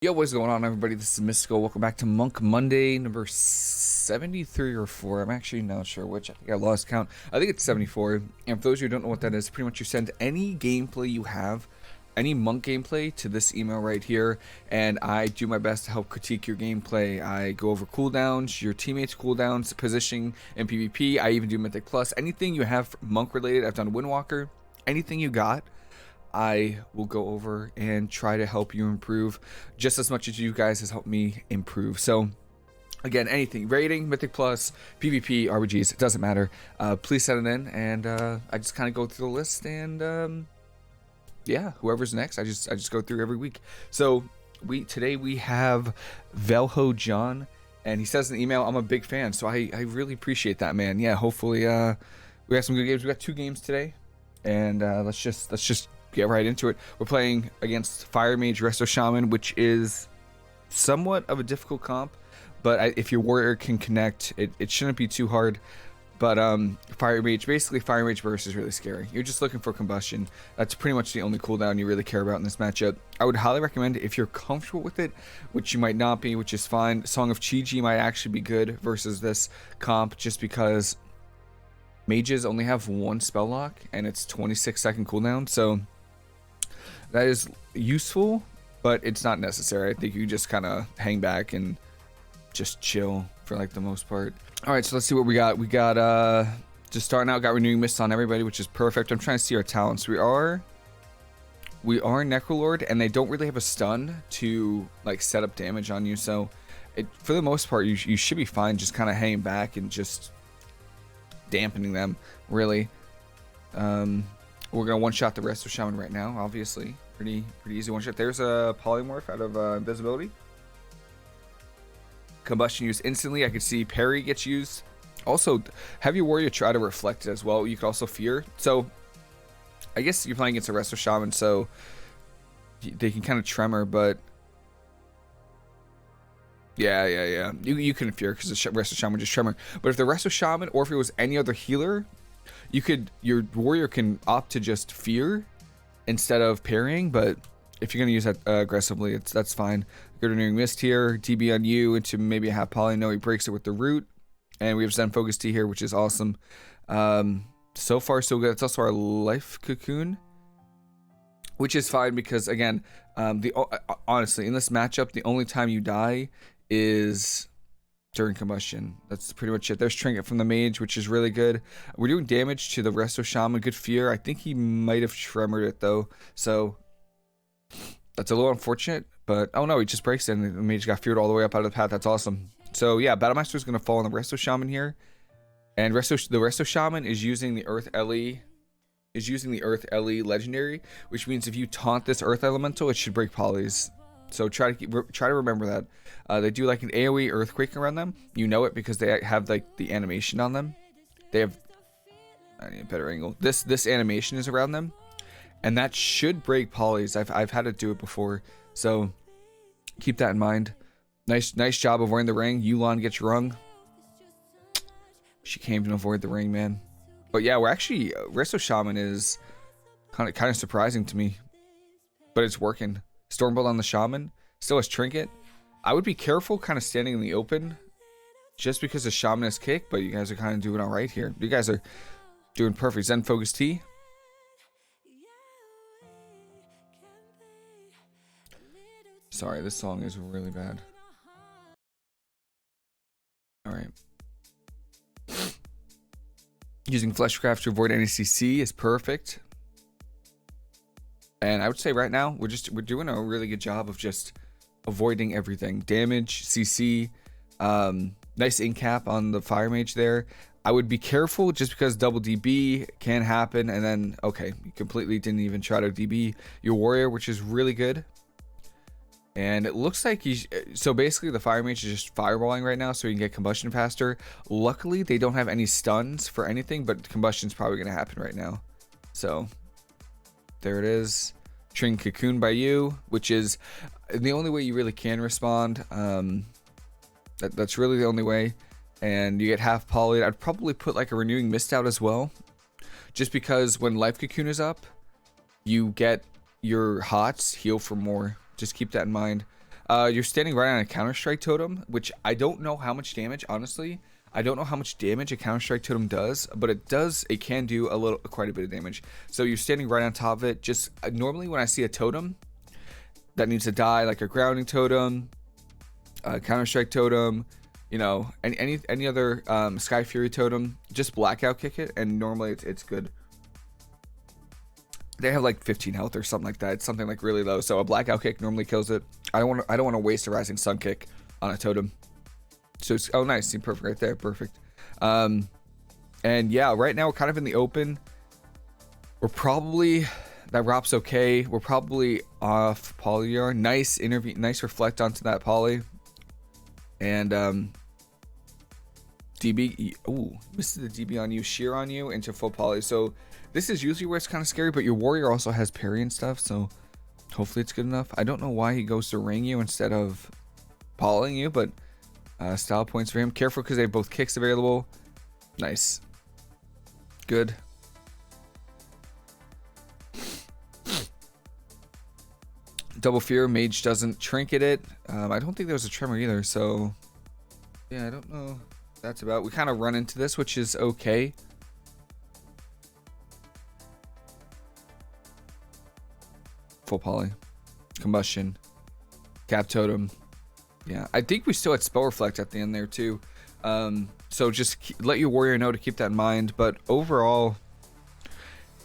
Yo, what's going on, everybody? This is Mysticall. Welcome back to Monk Monday, number 73 or 4. I'm actually not sure which. I think I lost count. I think it's 74. And for those of you who don't know what that is, pretty much you send any gameplay you have, any Monk gameplay, to this email right here, and I do my best to help critique your gameplay. I go over cooldowns, your teammates' cooldowns, positioning in PvP. I even do Mythic Plus. Anything you have Monk related, I've done Windwalker. Anything you got, I will go over and try to help you improve just as much as you guys has helped me improve. So again, anything, rating, Mythic Plus, PvP, RBGs, it doesn't matter. Please send it in, and I just kind of go through the list, and yeah, whoever's next, I just go through every week. So today we have Velhojohn, and he says in the email, I'm a big fan, so I really appreciate that, man. Yeah, hopefully we got some good games. We got 2 games today, and let's just get right into it. We're playing against Fire Mage Resto Shaman, which is somewhat of a difficult comp, but if your warrior can connect, it shouldn't be too hard. But Fire Mage burst is really scary. You're just looking for combustion. That's pretty much the only cooldown you really care about in this matchup. I would highly recommend, if you're comfortable with it, which you might not be, which is fine, Song of Chi-Ji might actually be good versus this comp, just because mages only have 1 spell lock and it's 26-second cooldown, so that is useful, but it's not necessary. I think you just kind of hang back and just chill for like the most part. All right, so let's see what we got. We got just starting out, got renewing mist on everybody, which is perfect. I'm trying to see our talents. We are Necrolord, and they don't really have a stun to like set up damage on you, so for the most part you should be fine, just kind of hanging back and just dampening them, really. We're gonna one-shot the Resto Shaman right now, obviously. Pretty easy one-shot. There's a polymorph out of invisibility. Combustion used instantly. I could see parry gets used. Also, have your warrior try to reflect it as well. You could also fear. So, I guess you're playing against a Resto Shaman, so they can kind of tremor, but yeah. You couldn't fear because the Resto Shaman would just tremor. But if the Resto Shaman, or if it was any other healer, your warrior can opt to just fear instead of parrying. But if you're gonna use that aggressively, that's fine. Good renewing mist here, DB on you into maybe a half poly. No, he breaks it with the root, and we have Zen Focus T here, which is awesome. So far so good. It's also our life cocoon, which is fine because again, honestly, in this matchup, the only time you die is during combustion. That's pretty much it. There's Trinket from the mage, which is really good. We're doing damage to the Resto Shaman. Good fear. I think he might have tremored it though, so that's a little unfortunate. But oh no, he just breaks it, and the mage got feared all the way up out of the path. That's awesome. So yeah, Battlemaster is gonna fall on the Resto Shaman here, and the Resto Shaman is using the Earth Ellie. Legendary, which means if you taunt this Earth Elemental, it should break polys. So try to remember that. They do like an AoE earthquake around them. You know it because they have like the animation on them. They have, I need a better angle. This animation is around them, and that should break polys. I've had to do it before, so keep that in mind. Nice job avoiding the ring. Yulon gets rung. She came to avoid the ring, man. But yeah, we're actually Resto Shaman is kind of surprising to me, but it's working. Stormbolt on the Shaman, still has Trinket. I would be careful kind of standing in the open just because the Shaman is kick, but you guys are kind of doing all right here. You guys are doing perfect. Zen Focus T. Sorry, this song is really bad. All right. Using Fleshcraft to avoid any CC is perfect. And I would say right now we're doing a really good job of just avoiding everything. Damage, CC, nice Incap on the Fire Mage there. I would be careful just because double DB can happen, and then okay, you completely didn't even try to DB your warrior, which is really good. And it looks like so basically the Fire Mage is just fireballing right now so he can get combustion faster. Luckily they don't have any stuns for anything, but combustion's probably gonna happen right now. So there it is. Trin Cocoon by you, which is the only way you really can respond. That's really the only way. And you get half poly. I'd probably put like a renewing mist out as well, just because when life cocoon is up, you get your hots heal for more. Just keep that in mind. You're standing right on a Counter-Strike totem, which I don't know how much damage, honestly. I don't know how much damage a Counter-Strike totem does, but it can do quite a bit of damage. So you're standing right on top of it. Just normally when I see a totem that needs to die, like a grounding totem, a Counter-Strike totem, you know, any other Sky Fury totem, just blackout kick it, and normally it's good. They have like 15 health or something like that. It's something like really low. So a blackout kick normally kills it. I don't want to waste a rising sun kick on a totem. So it's, oh nice, seemed perfect right there, perfect. And yeah, right now we're kind of in the open. We're probably, that Rop's okay. We're probably off Polyar. Nice reflect onto that poly. And DB, ooh, missed the DB on you, shear on you into full poly. So this is usually where it's kind of scary, but your warrior also has parry and stuff, so hopefully it's good enough. I don't know why he goes to ring you instead of polying you, but style points for him. Careful because they have both kicks available. Nice. Good. Double fear, mage doesn't trinket it. I don't think there was a tremor either, so yeah, I don't know. That's about. We kind of run into this, which is okay. Full poly, combustion, cap totem. Yeah, I think we still had spell reflect at the end there too. So just let your warrior know to keep that in mind. But overall,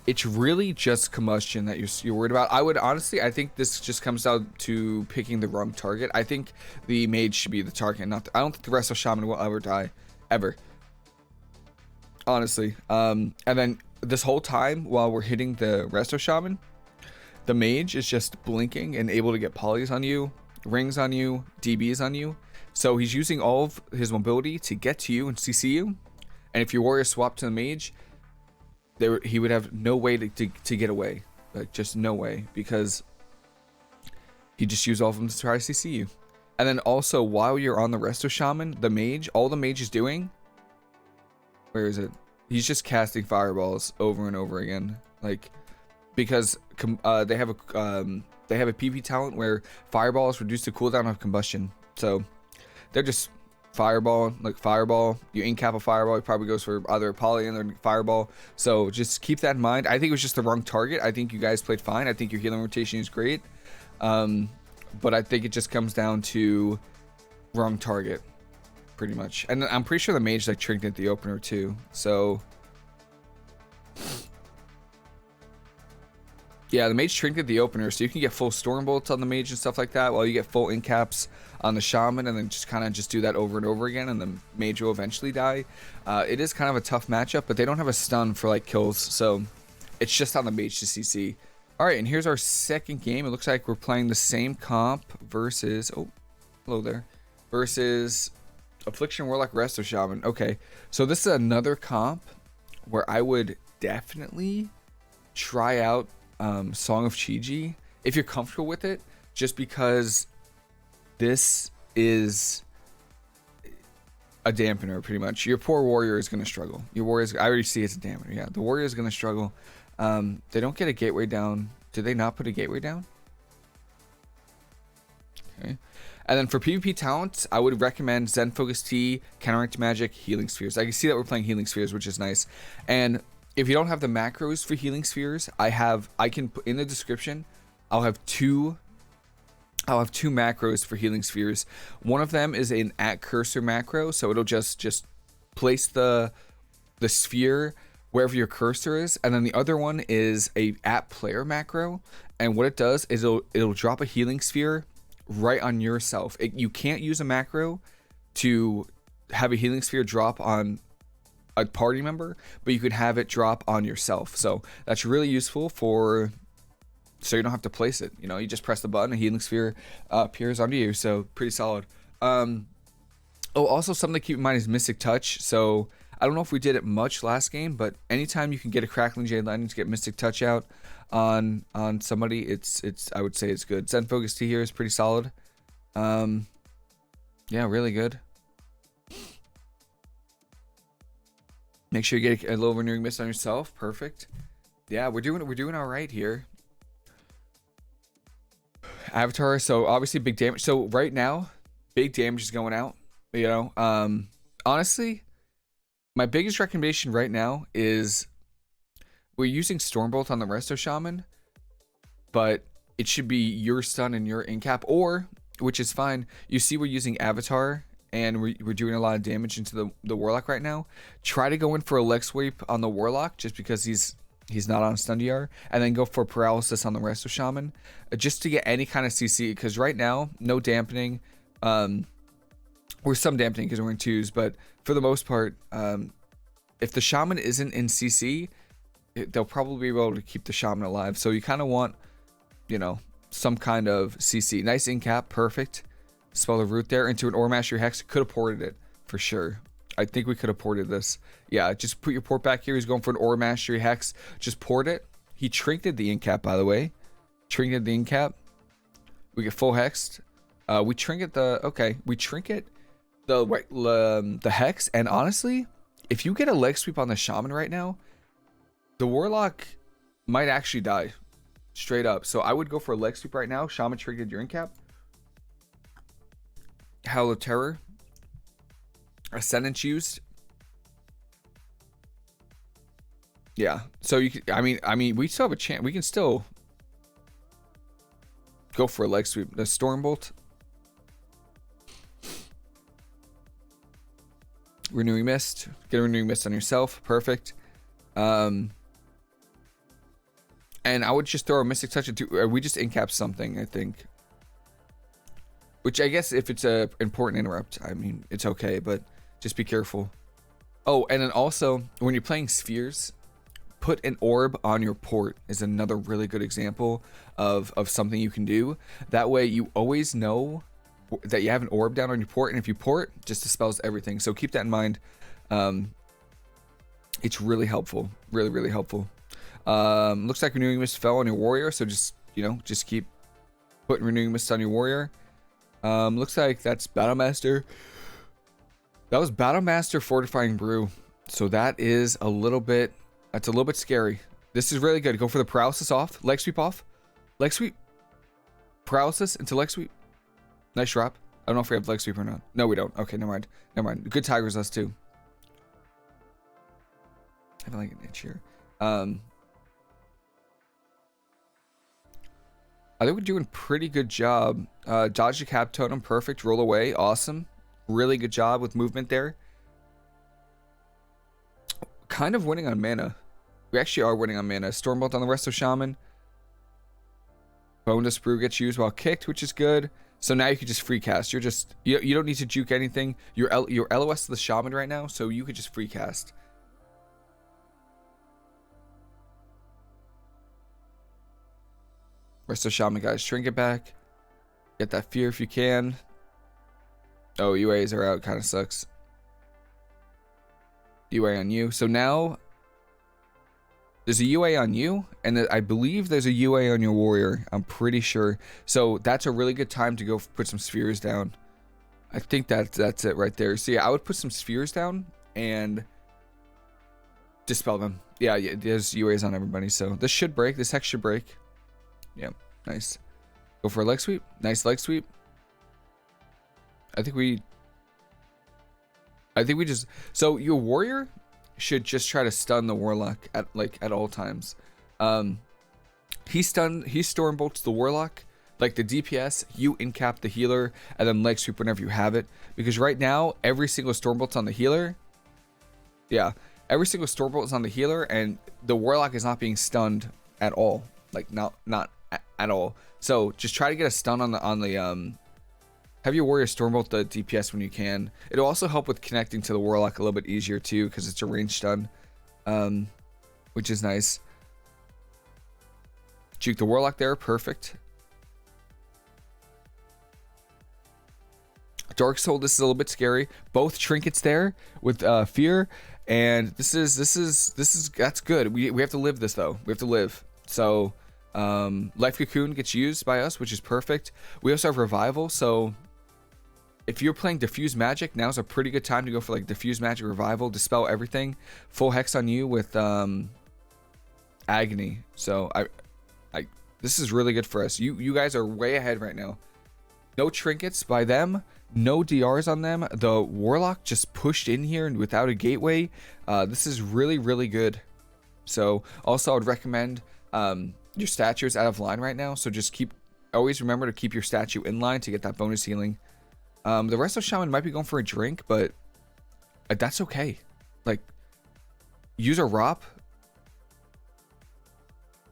it's really just combustion that you're worried about. I would honestly, I think this just comes down to picking the wrong target. I think the mage should be the target, not I don't think the Resto Shaman will ever die, ever. Honestly. And then this whole time while we're hitting the Resto Shaman, the mage is just blinking and able to get polys on you, rings on you, DBs on you. So he's using all of his mobility to get to you and CC you. And if your warrior swapped to the mage, he would have no way to get away. Like, just no way. Because he just used all of them to try to CC you. And then also, while you're on the Resto Shaman, the mage, all the mage is doing... Where is it? He's just casting fireballs over and over again. Like... Because they have a PP talent where fireball is reduced to cooldown of combustion. So they're just fireball, like fireball. You incap a fireball, it probably goes for either a poly and then fireball. So just keep that in mind. I think it was just the wrong target. I think you guys played fine. I think your healing rotation is great. But I think it just comes down to wrong target, pretty much. And I'm pretty sure the mage like trinket the opener too. So yeah, the mage trinket the opener, so you can get full stormbolts on the mage and stuff like that, while you get full incaps on the shaman, and then just kind of do that over and over again, and the mage will eventually die. It is kind of a tough matchup, but they don't have a stun for like kills, so it's just on the mage to CC. All right, and here's our second game. It looks like we're playing the same comp versus, oh, hello there, versus Affliction Warlock Resto Shaman. Okay, so this is another comp where I would definitely try out Song of Chi-Ji if you're comfortable with it, just because this is a dampener pretty much. Your poor warrior is going to struggle. Your warrior, I already see it's a dampener. Yeah, the warrior is going to struggle. They don't get a gateway down. Did they not put a gateway down? Okay. And then for PvP talents, I would recommend Zen Focus Tea, Counteract Magic, Healing Spheres. I can see that we're playing Healing Spheres, which is nice. And if you don't have the macros for Healing Spheres, I can put in the description. I'll have two macros for Healing Spheres. One of them is an at cursor macro, so it'll just place the sphere wherever your cursor is, and then the other one is a at player macro, and what it does is it'll drop a healing sphere right on yourself. You can't use a macro to have a healing sphere drop on a party member, but you could have it drop on yourself. So that's really useful so you don't have to place it. You know, you just press the button, a healing sphere appears onto you. So pretty solid. Also something to keep in mind is Mystic Touch. So I don't know if we did it much last game, but anytime you can get a Crackling Jade Lightning to get Mystic Touch out on somebody, it's I would say it's good. Zen Focus Tea here is pretty solid. Yeah, really good. Make sure you get a little renewing mist on yourself. Perfect. Yeah, we're doing all right here. Avatar. So obviously big damage. So right now, big damage is going out. You know, honestly, my biggest recommendation right now is we're using Stormbolt on the Resto Shaman, but it should be your stun and your Incap, or, which is fine, you see we're using Avatar and we're doing a lot of damage into the Warlock right now. Try to go in for a leg sweep on the Warlock just because he's not on stun DR, and then go for paralysis on the Resto Shaman just to get any kind of CC, because right now, no dampening, or some dampening because we're in 2s, but for the most part, if the Shaman isn't in CC, they'll probably be able to keep the Shaman alive. So you kind of want, you know, some kind of CC. Nice Incap, perfect. Spell the root there into an Ore Mastery Hex. Could have ported it for sure. I think we could have ported this. Yeah, just put your port back here. He's going for an Ore Mastery Hex. Just port it. He trinketed the Incap, by the way. Trinketed the Incap. We get full hexed. We trinket the, okay, we trinket the Hex, and honestly, if you get a leg sweep on the Shaman right now, the Warlock might actually die. Straight up. So I would go for a leg sweep right now. Shaman triggered your Incap. Howl of Terror. Ascendance used. Yeah. So you could, I mean, we still have a chance. We can still go for a leg sweep. The Stormbolt. Renewing Mist. Get a Renewing Mist on yourself. Perfect. And I would just throw a Mystic Touch into, we just Incap something, I think. Which I guess if it's a important interrupt, I mean, it's okay, but just be careful. Oh, and then also, when you're playing spheres, put an orb on your port is another really good example of something you can do. That way you always know that you have an orb down on your port, and if you port, just dispels everything. So keep that in mind. It's really helpful. Really, really helpful. Looks like Renewing Mist fell on your warrior, so just, you know, just keep putting Renewing Mist on your warrior. Looks like that's Battlemaster. That was Battlemaster Fortifying Brew. So that is a little bit, that's a little bit scary. This is really good. Go for the paralysis off, leg sweep off, leg sweep, paralysis into leg sweep. Nice drop. I don't know if we have leg sweep or not. No, we don't. Okay, never mind. Never mind. Good Tigers us too. I have like an itch here. I think we're doing pretty good job. Dodge the Cap Totem, perfect. Roll away, awesome. Really good job with movement there. Kind of winning on mana. We actually are winning on mana. Stormbolt on the Resto Shaman. Boneless Brew gets used while kicked, which is good. So now you can just free cast. You're just, you don't need to juke anything. You're LOS to the Shaman right now, so you could just free cast. Resto Shaman, guys, trinket back. Get that fear if you can. Oh, UAs are out, kind of sucks. UA on you. So now there's a UA on you, and I believe there's a UA on your warrior. I'm pretty sure. So that's a really good time to go put some spheres down. I think that's it right there. So yeah, I would put some spheres down and dispel them. Yeah, there's UAs on everybody. So this should break. This hex should break. Yeah, nice. Go for a leg sweep. Nice leg sweep. I think we just, so your warrior should just try to stun the warlock at all times. He stormbolts the warlock, like the DPS, you Incap the healer, and then leg sweep whenever you have it. Because right now, every single stormbolt's on the healer. Yeah, every single stormbolt is on the healer, and the warlock is not being stunned at all. Like not at all. So just try to get a stun on the have your warrior stormbolt the DPS when you can. It'll also help with connecting to the warlock a little bit easier too, because it's a ranged stun, which is nice. Juke the warlock there, perfect. Dark Soul, this is a little bit scary. Both trinkets there with fear, and this is that's good. We have to live this though. We have to live. So Life Cocoon gets used by us, which is perfect. We also have Revival, so if you're playing Diffuse Magic, now's a pretty good time to go for like Diffuse Magic, Revival, dispel everything. Full hex on you with Agony. So This is really good for us. You guys are way ahead right now. No trinkets by them, no DRs on them. The Warlock just pushed in here and without a gateway. This is really, really good. So also I would recommend your statue is out of line right now. So just always remember to keep your statue in line to get that bonus healing. The rest of Shaman might be going for a drink, but that's okay. Like, use a ROP.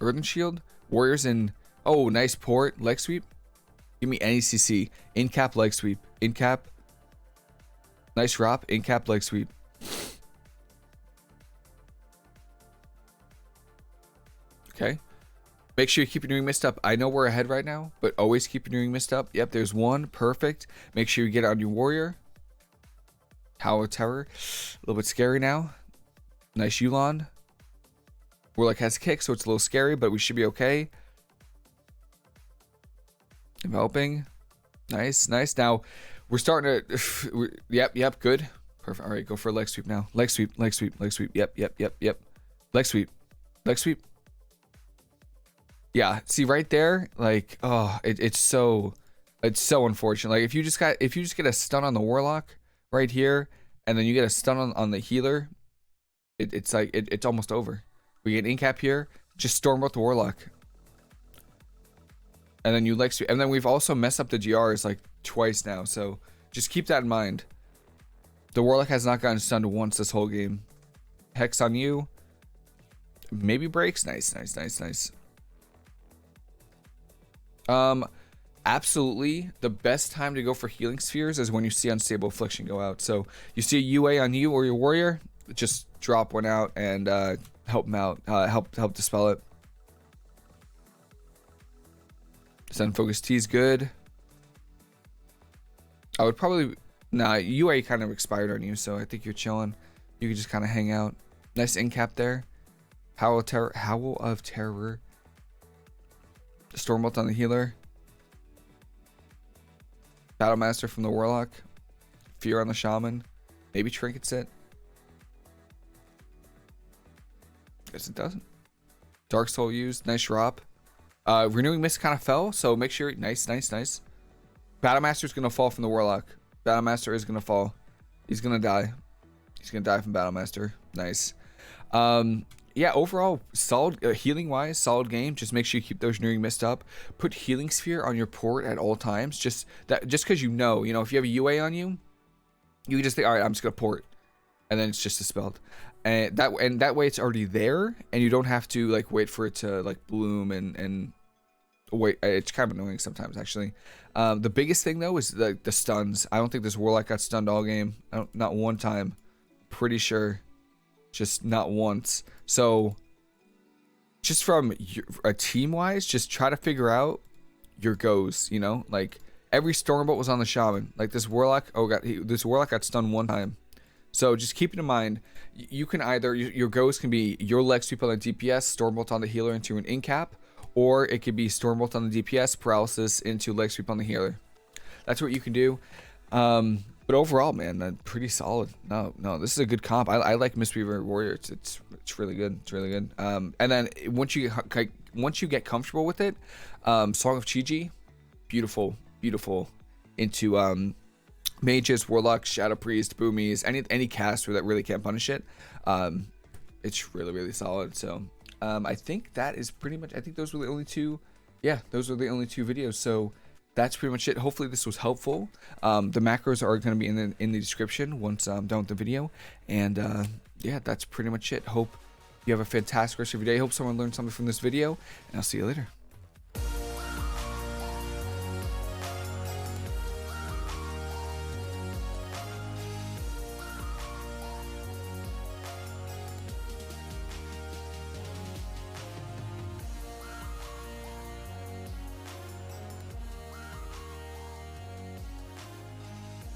Earthen Shield. Warriors in... Oh, nice port. Leg sweep. Give me any CC. Incap leg sweep. Incap. Nice ROP. Incap leg sweep. Okay. Make sure you keep your Renewing Mist up. I know we're ahead right now, but always keep your Renewing Mist up. Yep, there's one. Perfect. Make sure you get on your Warrior. Tower of Terror. A little bit scary now. Nice Yulon. Warlock has kick, so it's a little scary, but we should be okay. Enveloping. Nice, nice. Now, we're starting to... Yep, good. Perfect. All right, go for a leg sweep now. Leg sweep, leg sweep, leg sweep. Yep. Leg sweep. Leg sweep. Yeah, see right there, like, oh, it's so unfortunate. Like, if you just get a stun on the Warlock right here, and then you get a stun on the healer, it's like it's almost over. We get Incap here, just Stormbolt the Warlock, and then you leg sweep, and then we've also messed up the GRs like twice now. So just keep that in mind. The Warlock has not gotten stunned once this whole game. Hex on you, maybe breaks. Nice. Absolutely the best time to go for healing spheres is when you see unstable affliction go out. So you see a UA on you or your warrior, just drop one out and help them out, help dispel it. Send focus T is good. I would probably... Nah, UA kind of expired on you, so I think you're chilling. You can just kind of hang out. Nice Incap there. Howl of Terror. Stormbolt on the healer. Battlemaster from the Warlock. Fear on the Shaman. Maybe Trinkets it. Guess it doesn't. Dark Soul used. Nice drop. Renewing Mist kind of fell, so make sure... Nice. Battlemaster's going to fall from the Warlock. Battlemaster is going to fall. He's going to die. He's going to die from Battlemaster. Nice. Yeah, overall, solid, healing wise, solid game. Just make sure you keep those Renewing Mist up. Put Healing Sphere on your port at all times. Just because you know, if you have a UA on you, you can just think, all right, I'm just gonna port, and then it's just dispelled, and that way it's already there, and you don't have to like wait for it to like bloom and wait. It's kind of annoying sometimes actually. The biggest thing though is the stuns. I don't think this Warlock got stunned all game. Not one time. Pretty sure. Just not once. So just from a team wise, just try to figure out your goes, like every Stormbolt was on the Shaman. Like this Warlock, this Warlock got stunned one time. So just keep it in mind, you can either, your goes can be your leg sweep on the DPS, Stormbolt on the healer into an Incap, or it could be Stormbolt on the DPS, paralysis into leg sweep on the healer. That's what you can do. But overall, man, pretty solid. No, this is a good comp. I like Mistweaver Warrior. It's really good. It's really good. And then once you get comfortable with it, Song of Chi-Ji, beautiful into mages, warlocks, shadow priest, boomies, any caster that really can't punish it. It's really solid. So I think that is pretty much. I think those were the only two. Yeah, those were the only two videos. So. That's pretty much it. Hopefully this was helpful. The macros are going to be in the description once I'm done with the video. And yeah, that's pretty much it. Hope you have a fantastic rest of your day. Hope someone learned something from this video. And I'll see you later.